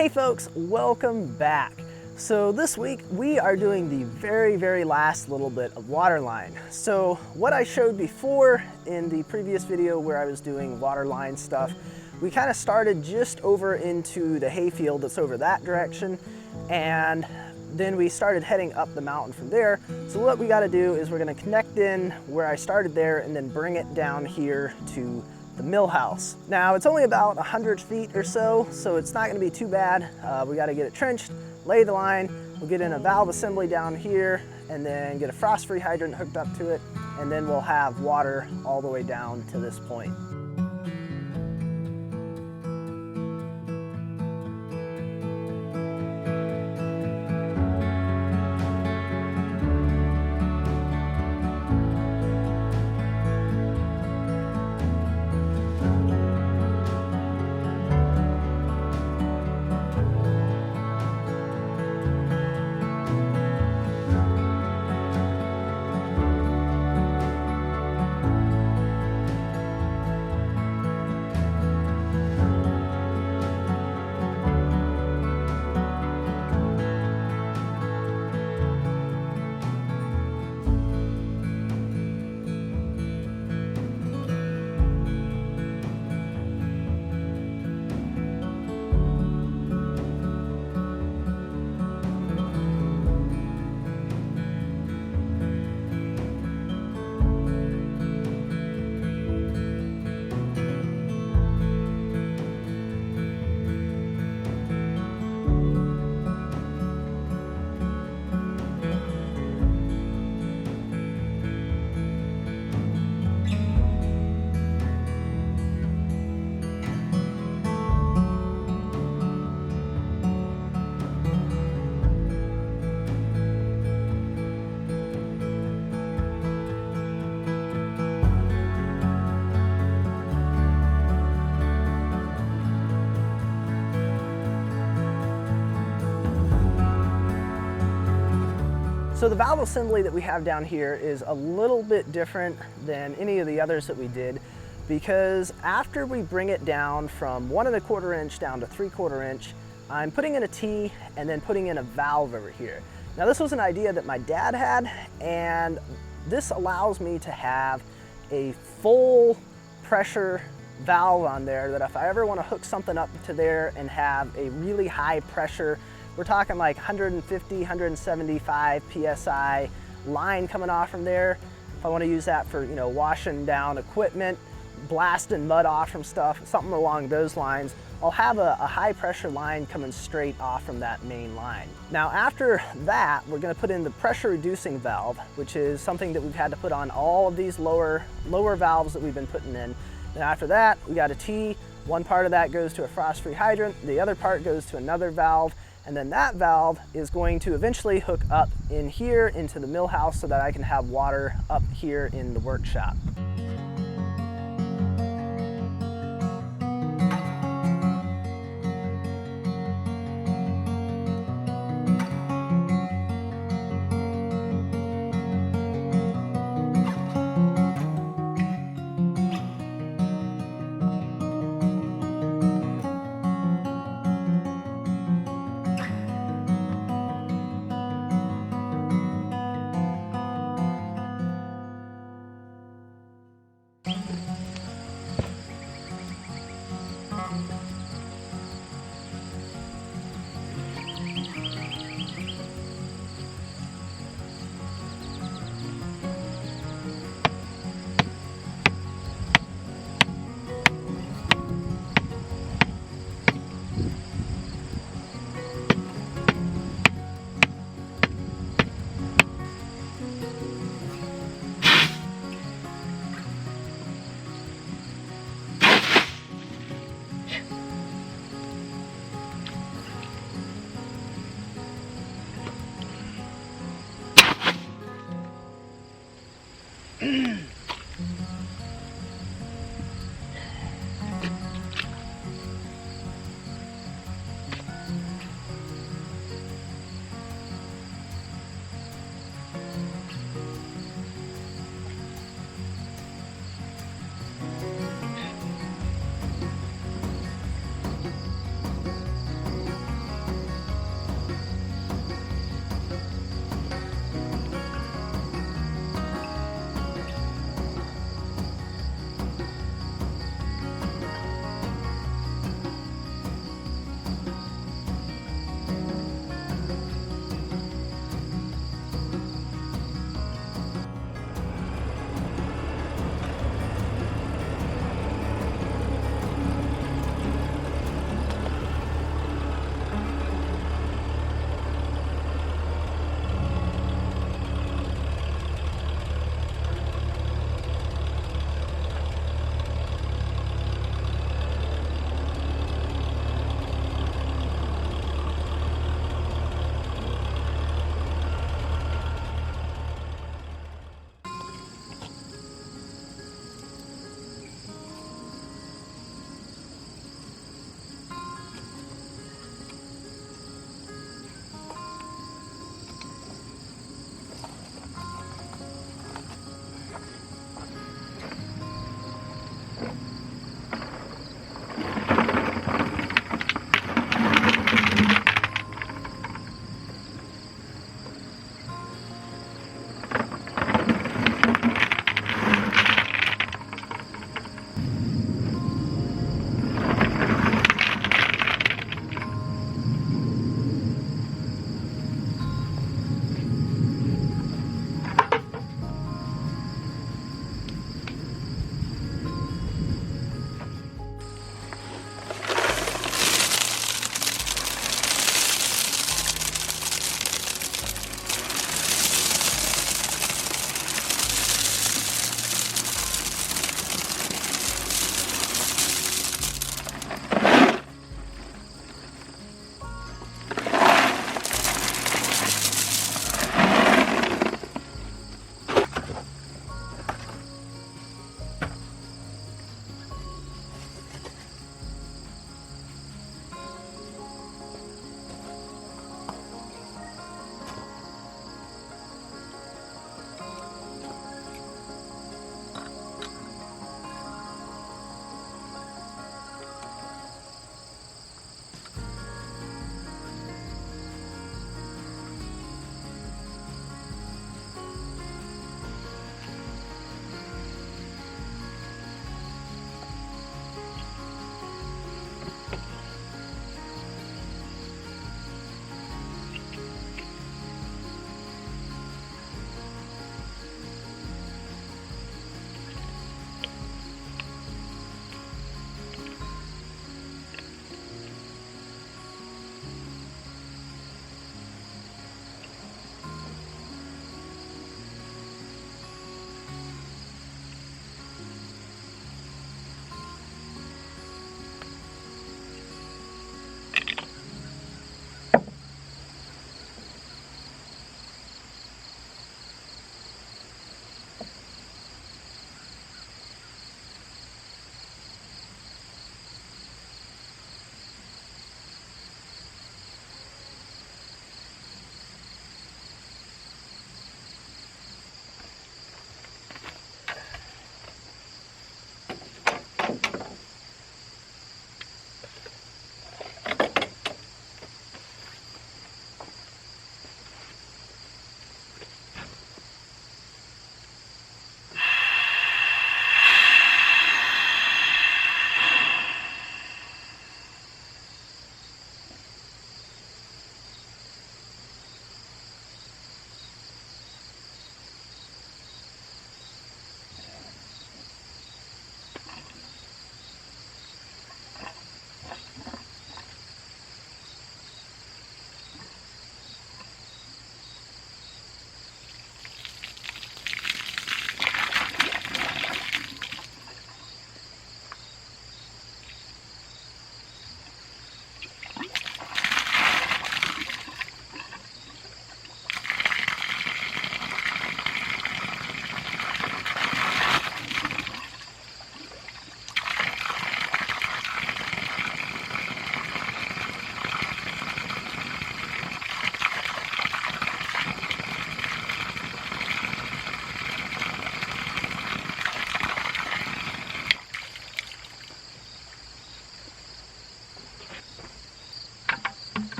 Hey folks, welcome back. So this week we are doing the very last little bit of waterline. So what I showed before in the previous video where I was doing waterline stuff, we kind of started just over into the hayfield that's over that direction, and then we started heading up the mountain from there. So what we got to do is we're going to connect in where I started there and then bring it down here to the Millhouse. Now it's only about 100 feet or so, so it's not going to be too bad. We got to get it trenched, lay the line, we'll get in a valve assembly down here, and then get a frost-free hydrant hooked up to it, and then we'll have water all the way down to this point. So the valve assembly that we have down here is a little bit different than any of the others that we did, because after we bring it down from 1 1/4 inch down to 3/4 inch, I'm putting in a T and then putting in a valve over here. Now this was an idea that my dad had, and this allows me to have a full pressure valve on there that if I ever want to hook something up to there and have a really high pressure, we're talking like 150, 175 PSI line coming off from there. If I want to use that for, washing down equipment, blasting mud off from stuff, something along those lines, I'll have a high pressure line coming straight off from that main line. Now after that, we're going to put in the pressure reducing valve, which is something that we've had to put on all of these lower valves that we've been putting in. And after that, we got a T. One part of that goes to a frost-free hydrant, the other part goes to another valve, and then that valve is going to eventually hook up in here into the Millhouse so that I can have water up here in the workshop.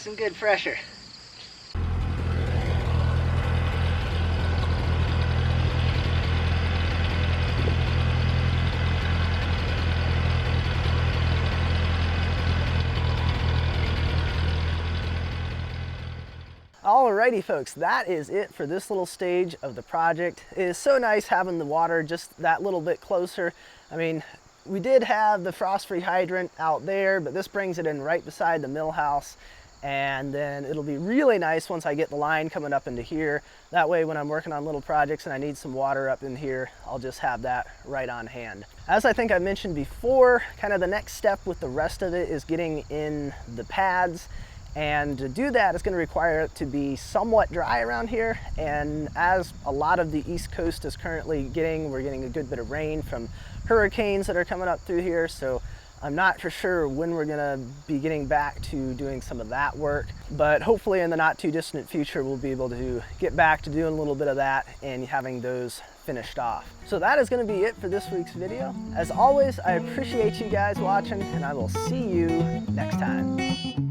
got some good pressure. Alrighty folks, that is it for this little stage of the project. It is so nice having the water just that little bit closer. I mean, we did have the frost-free hydrant out there, but this brings it in right beside the mill house. And then it'll be really nice once I get the line coming up into here. That way when I'm working on little projects and I need some water up in here, I'll just have that right on hand. As I think I mentioned before, kind of the next step with the rest of it is getting in the pads. And to do that, it's going to require it to be somewhat dry around here. And as a lot of the East Coast is currently we're getting a good bit of rain from hurricanes that are coming up through here. So I'm not for sure when we're going to be getting back to doing some of that work. But hopefully in the not too distant future, we'll be able to get back to doing a little bit of that and having those finished off. So that is going to be it for this week's video. As always, I appreciate you guys watching, and I will see you next time.